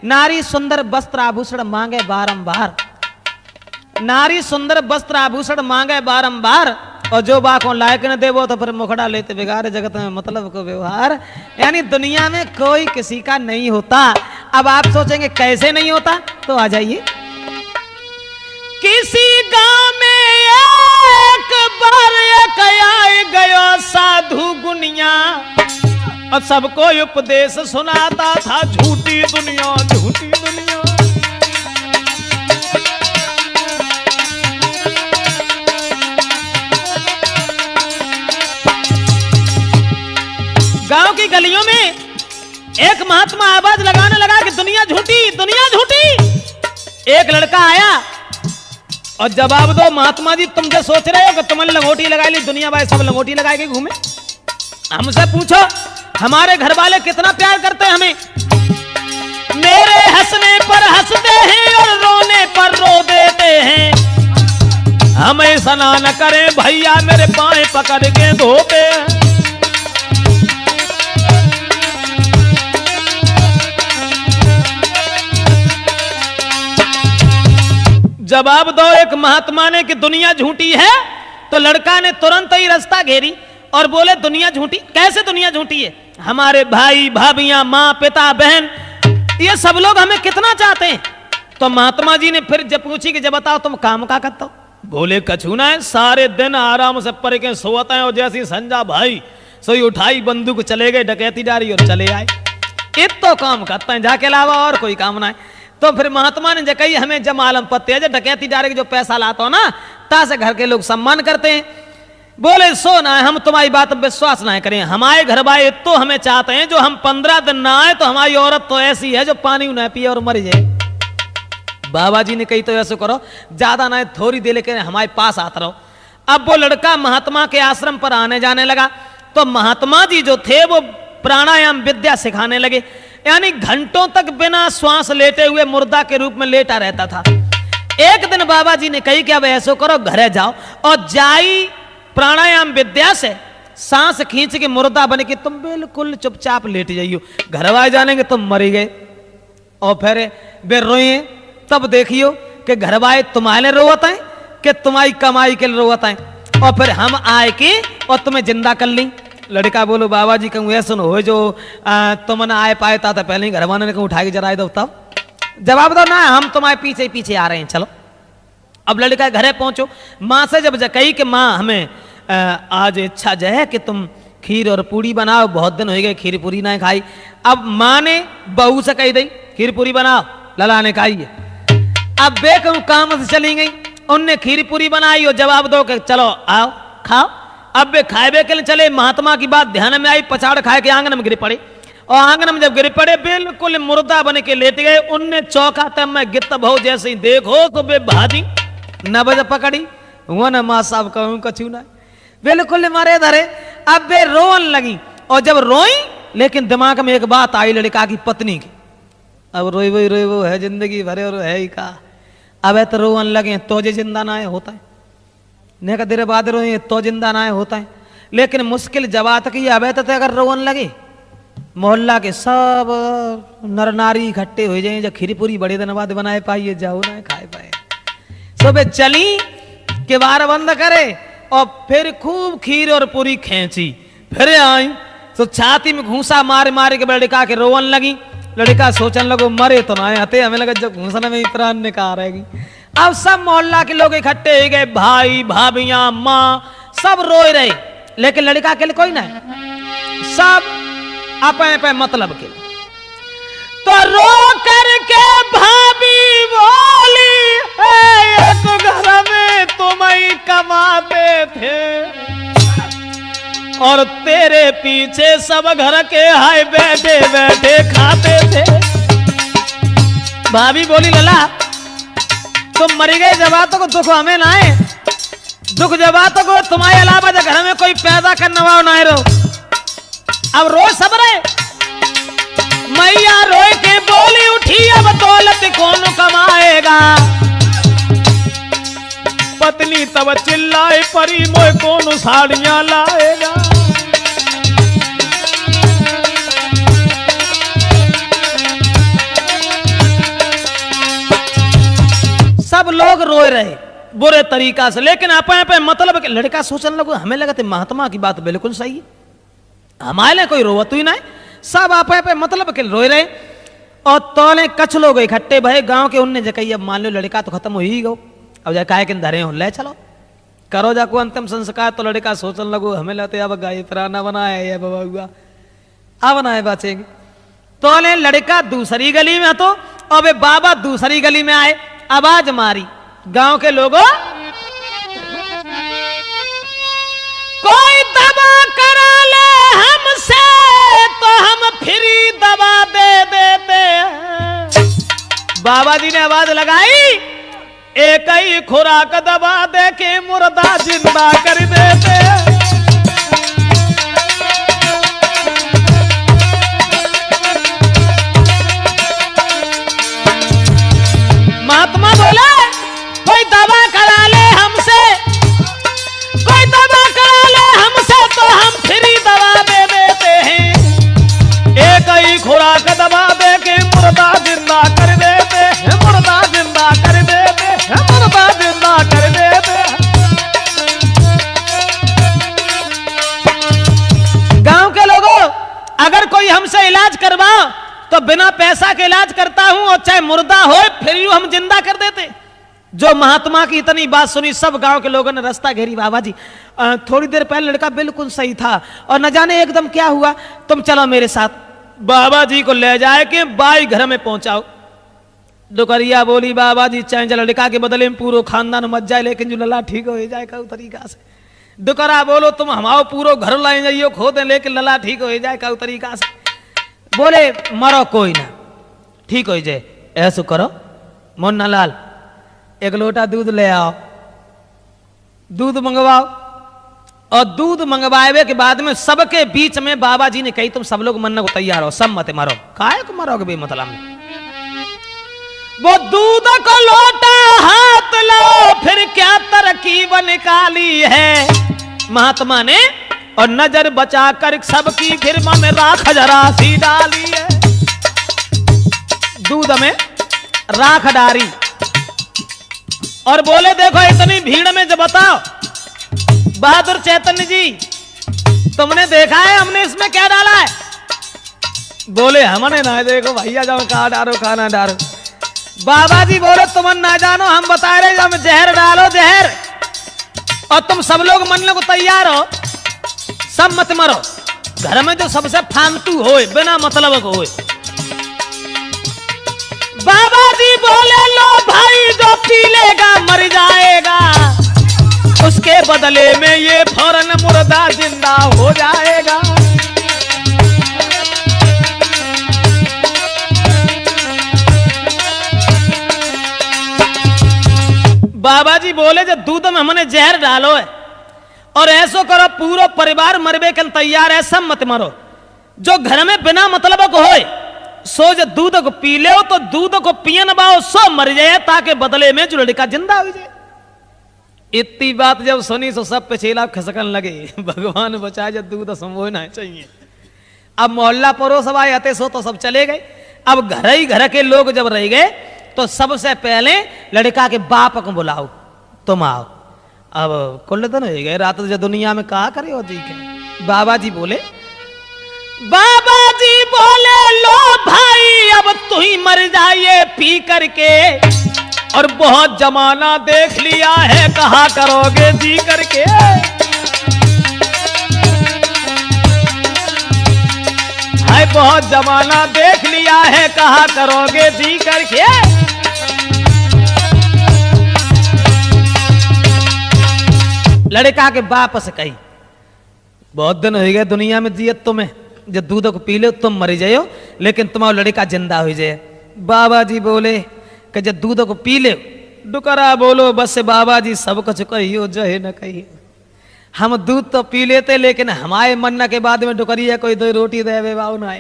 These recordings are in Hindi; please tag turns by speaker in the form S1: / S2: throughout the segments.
S1: नारी सुंदर वस्त्र आभूषण मांगे बारंबार, नारी सुंदर वस्त्र आभूषण मांगे बारंबार, और जो बाकों लायक न देवो तो फिर मुखड़ा लेते बिगाड़े जगत में मतलब को व्यवहार। यानी दुनिया में कोई किसी का नहीं होता। अब आप सोचेंगे कैसे नहीं होता, तो आ जाइए। किसी गांव में एक बार एक आए गयो साधु गुनिया, और सबको उपदेश सुनाता था झूठी दुनिया, झूठी दुनिया। गांव की गलियों में एक महात्मा आवाज लगाने लगा कि दुनिया झूठी, दुनिया झूठी। एक लड़का आया और जवाब दो, महात्मा जी तुम जो सोच रहे हो कि तुमने लंगोटी लगा ली, दुनिया भाई सब लंगोटी लगाए के घूमे। हमसे पूछो हमारे घर वाले कितना प्यार करते हैं हमें। मेरे हंसने पर हंसते हैं और रोने पर रो देते हैं। हम ऐसा ना करें भैया, मेरे पाए पकड़ के धोते हैं। जवाब दो एक महात्मा ने कि दुनिया झूठी है, तो लड़का ने तुरंत ही रास्ता घेरी और बोले दुनिया झूठी कैसे, दुनिया झूठी है। हमारे भाई भाभियां, माँ पिता बहन, ये सब लोग हमें कितना चाहते हैं। तो महात्मा जी ने फिर जब पूछी कि जब बताओ तुम काम का करते हो। बोले कछु ना है, सारे दिन आराम से पढ़ के सोते हैं, और जैसी संजा भाई सोई उठाई बंदूक चले गए डकैती डारी और चले आए। इतो काम करते हैं, जाके अलावा और कोई काम ना है। तो फिर महात्मा ने कही हमें जब मालूम पत्ते है, जब डकैती डारे जो पैसा लाता हो ना, तासे घर के लोग सम्मान करते हैं। बोले सो ना, हम तुम्हारी बात पर विश्वास ना करें। हमारे घर भाई तो हमें चाहते हैं, जो हम 15 दिन ना आए तो हमारी औरत तो ऐसी है जो पानी न पिए और मर जाए। बाबा जी ने कही तो ऐसे करो, ज्यादा ना थोड़ी देर लेकर हमारे पास आता रहो। अब वो लड़का महात्मा के आश्रम पर आने जाने लगा, तो महात्मा जी जो थे वो प्राणायाम विद्या सिखाने लगे। यानी घंटों तक बिना श्वास लेटे हुए मुर्दा के रूप में लेटा रहता था। एक दिन बाबा जी ने कही कि अब ऐसो करो, घरे जाओ और जाई प्राणायाम विद्या से सांस खींच के मुर्दा बन के तुम बिल्कुल चुपचाप लेट जाइयो। घर वाले जानेंगे तुम मरी गए, और फिर वे रोए, तब देखियो कि घर वाले तुम्हारे रोवत हैं कि तुम्हारी कमाई के लिए रोवत हैं, और फिर हम आए कि और तुम्हें जिंदा कर ली। लड़का बोलो बाबा जी कहूँ ऐसा हो जो तुम न आए पाए था, तो पहले ही घर वाले ने कहूँ उठा के जरा दो। तब जवाब दो ना, हम तुम्हारे पीछे पीछे आ रहे हैं, चलो। अब लड़का घरे पहुंचो, माँ से जब कही कि माँ हमें आज इच्छा जो है कि तुम खीर और पूड़ी बनाओ, बहुत दिन हो गए खीर पूड़ी ना खाई। अब माँ ने बहू से कही दी खीर पूड़ी बनाओ, लला ने खाई है। अब वे कहूँ काम से चली गई, उनने खीर पूड़ी बनाई और जवाब दो कि चलो आओ खाओ। अब वे खाए के लिए चले, महात्मा की बात ध्यान में आई, पछाड़ खाए के आंगन में गिर पड़े, और आंगन में जब गिर पड़े बिल्कुल मुर्दा बन के लेट गए। उनने चौका तब मैं गित भाव जैसे ही देखो तो वे भाजी न बज पकड़ी, वो न माँ साहब कहूँ कछू ना, बिल्कुल मारे धरे। अब वे रोन लगी, और जब रोई लेकिन दिमाग में एक बात आई लड़का की पत्नी की, अब रोई वो है जिंदगी भरे और है ही का। अब तो रोवन लगे तो जे जिंदा ना होता है, ने का देर बाद रोए तो जिंदा ना होता है। लेकिन मुश्किल जवाब की अब तो अगर रोवन लगे, मोहल्ला के सब नर नारी इकट्ठे हो जाए, जब खीर पूरी बड़े दिन बाद बनाए पाइए, जाओ ना खाए पाए। सुबह चली के बार बंद करे और फिर खूब खीर और पूरी खेची, फिर आई तो छाती में घूसा मारे मारे के लड़का के रोवन लगी। लड़का सोचने लगो मरे तो ना आते, हमें लगा जब घूसने में प्राण निकाल रहेगी। अब सब मोहल्ला के लोग इकट्ठे हो गए, भाई भाभियां माँ सब रोए रहे, लेकिन लड़का के लिए कोई ना, सब अपने पे मतलब के। तो रो करके भाभी बोली एक घर में तुम ही कमाते थे, और तेरे पीछे सब घर के हाय बैठे बैठे खाते थे। भाभी बोली लला तुम मरी गए, जवातों को दुख हमें ना है, दुख जवातों को तुम्हारे अलावा घर में कोई पैदा करने वाला ना रहो। अब रो सब रहे, मैया रोए के बोली उठी अब दौलत कौन कमाएगा। पत्नी तब चिल्लाए परी मोए कौन साड़ियां लाएगा। लोग रोए रहे बुरे तरीका से, लेकिन अपने मतलब के लड़का सोचने लगो, हमें लगा थे महात्मा की बात बिल्कुल सही है, हमारे कोई रोवत ही ना है, सब अपने मतलब के रोए रहे। और तोले कछ लोग इकट्ठे भय गांव के, उनने जकई अब मान लो लड़का तो खत्म हो ही गो, अब जा काहे के धरे हो, ले चलो करो जाको अंतिम संस्कार। तो लड़का सोचने लगो, हमें लगते अब गाय पुराना बनाया है बाबा हुआ, अब बनाए बचेंगे। तो लड़का दूसरी गली में, तो अब बाबा दूसरी गली में आए, आवाज मारी गांव के लोगों, कोई दवा करा ले हमसे तो हम फ्री दवा दे देते हैं। बाबा जी ने आवाज लगाई, एक ही खुराक दवा दे के मुर्दा जिंदा कर देते हैं। महात्मा बोले, कोई दवा करा ले हमसे, कोई दवा करा ले हमसे तो हम फ्री दवा दे देते हैं। एक ही खुराक दवा दे के मुर्दा जिंदा कर देते हैं, मुर्दा जिंदा कर देते हैं, मुर्दा जिंदा कर देते हैं। गांव के लोगों, अगर कोई हमसे इलाज करवाओ तो बिना पैसा के इलाज करता हूं, और चाहे मुर्दा हो फिर यूं हम जिंदा कर देते। जो महात्मा की इतनी बात सुनी, सब गांव के लोगों ने रास्ता घेरी। बाबा जी थोड़ी देर पहले लड़का बिल्कुल सही था और न जाने एकदम क्या हुआ, तुम चलो मेरे साथ। बाबा जी को ले जाए के बाई घर में पहुंचाओ। दुकरिया बोली, बाबा जी चाहे लड़का के बदले में पूरा खानदान मच जाए, लेकिन जो लला ठीक हो जाए का तरीका से। दुकरा बोलो, तुम हमारो पूरा घर लाए जाइयो खो दे, लेकिन लला ठीक हो जाए का तरीका से। बोले मरो कोई ना, ठीक हो जाए, ऐसा करो मुन्ना लाल एक लोटा दूध ले आओ, दूध मंगवाओ। और दूध मंगवाए के बाद में सबके बीच में बाबा जी ने कही, तुम सब लोग मरने को तैयार हो, सब मत मरो। काहे को मरोगे बेमतलब में? वो दूध को लोटा हाथ लो, फिर क्या तरकीब निकाली है महात्मा ने, और नजर बचा कर सबकी फिर में राख जरा सी डाली है। दूध में राख डारी और बोले, देखो इतनी भीड़ में जब बताओ बहादुर चैतन्य जी, तुमने देखा है हमने इसमें क्या डाला है? बोले हमने ना देखो भैया, जाओ कहा डालो कहा ना डालो। बाबा जी बोले, तुम ना जानो, हम बता रहे हम जहर डालो जहर, और तुम सब लोग मरने को तैयार हो, सब मत मरो। घर में जो सबसे फालतू होए, बिना मतलब को होए। बाबा जी बोले, लो भाई जो पी लेगा मर जाएगा, उसके बदले में ये फौरन मुर्दा जिंदा हो जाएगा। बाबा जी बोले, जो दूध में हमने जहर डालो है और ऐसो करो पूरा परिवार मरबे के तैयार है, सब मत मरो। जो घर में बिना मतलब को होए सो जो दूध को पी ले, तो दूध को पियन बाओ सो मर जाए, ताकि बदले में जो लड़का जिंदा हो जाए। इतनी बात जब सुनी तो सब पे चेला खसकन लगे, भगवान बचाए जब दूध संभोना चाहिए। अब मोहल्ला पड़ोस आए आते सो तो सब चले गए। अब घर ही घर के लोग जब रह गए तो सबसे पहले लड़का के बाप को बुलाओ, तुम आओ। अब कुल दिन हो गए, रात जो दुनिया में कहा करे हो जी के। बाबा जी बोले, लो भाई अब तू ही मर जाइए पी करके, और बहुत जमाना देख लिया है, कहा करोगे जी करके। हाय बहुत जमाना देख लिया है, कहा करोगे जी करके। लड़का के बाप से कही, बहुत दिन हो गए दुनिया में जियत तुम्हें, जब दूध को पी लो तुम मर जाओ, लेकिन तुम्हारा लड़का जिंदा हो जाए। बाबा जी बोले कि जब दूध को पी ले, डुकरा बोलो, बस बाबा जी सब कुछ कहियो जो है न कहियो। हम दूध तो पी लेते, लेकिन हमारे मरने के बाद में डुकरिया कोई दो रोटी दे बाबू ना।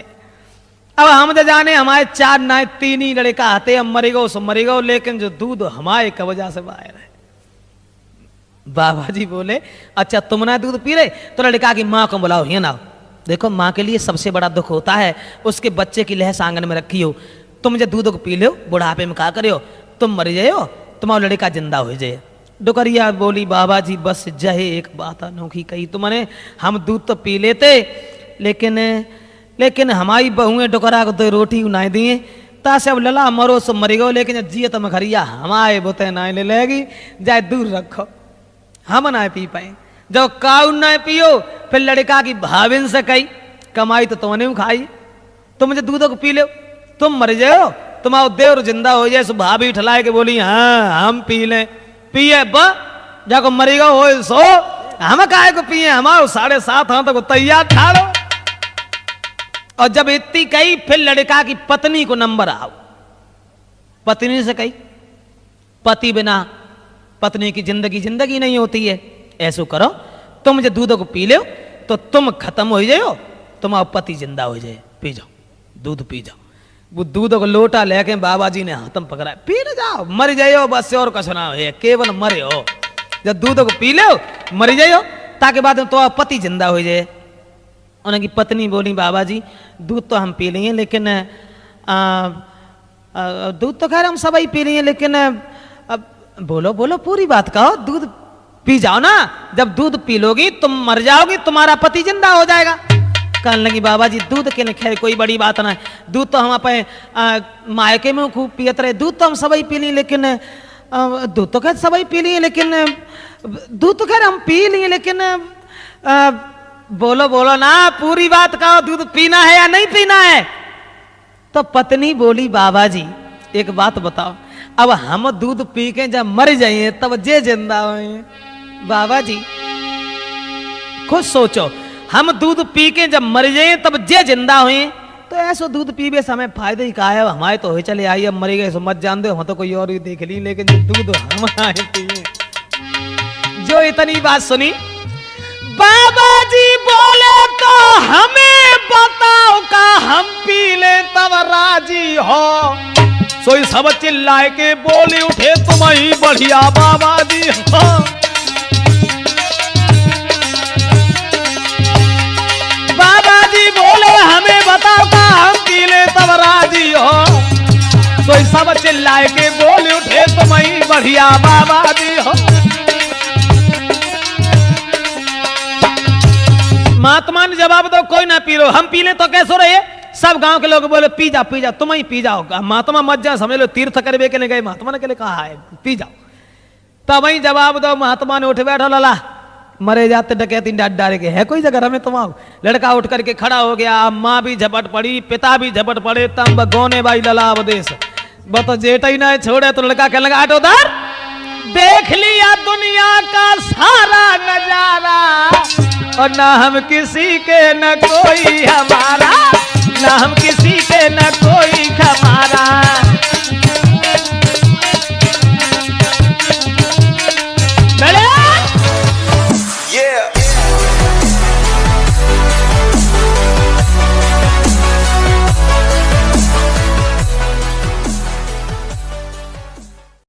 S1: अब हम जो जाने हमारे चार ना तीन ही लड़का आते, हम मरी गो सो मरी गो, लेकिन जो दूध हमारे की वजह से बाहर है। बाबा जी बोले, अच्छा तुम ना दूध पी रहे, तो लड़का की माँ को बुलाओ, ये ना। देखो माँ के लिए सबसे बड़ा दुख होता है उसके बच्चे की लहस आंगन में रखी हो। तुम जब दूध को पी लो, बुढ़ापे में कहा करो तुम मर जाओ, तुम्हारा लड़का जिंदा हो जाए। डुकरिया बोली बाबा जी बस जहे एक बात अनोखी कही तुमने, हम दूध तो पी लेते लेकिन हमारी बहुएं डुकरा को तो रोटी उनाई दिए तासे अब लला मरो सो मरी गो, लेकिन जिये तो मखरिया हमारे बोते ना ले लेगी, जाए दूर रखो हम ना पी पाए। जब काउ ना पियो फिर लड़का की भाविन से कही कमाई तो तुमने खाई, तुम मुझे दूध को पी लो तुम मर जाओ, तुम्हारा देवर जिंदा हो जाए। सो भाभी ठलाए के बोली हाँ हम पी लें, पिए ब जाको मरेगा हो सो हम काहे को पिए, हमारे 7.5 हाथ को तैयार ठाड़ो। और जब इतनी कही फिर लड़का की पत्नी को नंबर आओ, पत्नी से कही पति बिना पत्नी की जिंदगी नहीं होती है, ऐसो करो तुम मुझे दूध को पी लो तो तुम खत्म हो जाओ, तुम्हारा पति जिंदा हो जाए, पी जाओ दूध पी जाओ। वो दूध को लोटा लेके बाबा जी ने हाथम पकड़ा, पी न जाओ मर जाओ बस और कुछ ना है, केवल मरे हो। जब दूध को पी लो मर जाओ ताकि बाद में तो पति जिंदा हो जाए। उनकी पत्नी बोली बाबा जी दूध तो हम पी लेंगे लेकिन दूध तो खैर हम सब ही पी लेंगे लेकिन अब बोलो बोलो पूरी बात कहो, दूध पी जाओ ना, जब दूध पी लोगी तुम मर जाओगी, तुम्हारा पति जिंदा हो जाएगा। कहने लगी बाबा जी दूध के खैर कोई बड़ी बात ना है, दूध तो हम अपने मायके में खूब पियत रहे, दूध तो हम सब ही पी लिए लेकिन दूध तो खैर सब ही पी लिए लेकिन दूध तो खैर हम पी लिए लेकिन बोलो बोलो ना पूरी बात कहो, दूध पीना है या नहीं पीना है। तो पत्नी बोली बाबा जी एक बात बताओ, अब हम दूध पी के जब मर जाइए तब जे जिंदा हुए, बाबा जी खुद सोचो हम दूध पी के जब मर जाए तब जे जिंदा हुए, तो ऐसो दूध पीबे समय फायदे ही कहा है, हमारे तो हो चले आई अब मरी गए सो मत जान दो, हम तो कोई और ही देख ली, लेकिन दूध हम आए पिए। जो इतनी बात सुनी बाबा जी बोले तो हमें बताओ का हम पी ले तब राजी हो। सोई सब चिल्लाए के बोले उठे तुम ही बढ़िया बाबा जी हो। बाबा जी बोले हमें बताओ का हम पी ले तब राजी हो। सोई सब चिल्लाए के बोले उठे तुम ही बढ़िया बाबा जी हो। महात्मा ने जवाब दो कोई ना पी लो, हम पी ले तो कैसे रहे। सब गांव के लोग बोले पी जा तुम ही पी जाओ, महात्मा मत जा समझ लो तीर्थ करवे के लिए गए, महात्मा ने के लिए कहा है पी जाओ। तब वही जवाब दो, महात्मा ने उठ बैठो लला मरे जाते डकैती डांट डाले के है कोई जगह में तुम आओ। लड़का उठ करके खड़ा हो गया, माँ भी झपट पड़ी पिता भी झपट पड़े, तम गोने भाई लला अवदेश बतो जेठ ही ना छोड़े। तो लड़का कहने लगा आटो उधर, देख लिया दुनिया का सारा नजारा और ना हम किसी के न कोई हमारा, ना हम किसी के न कोई हमारा।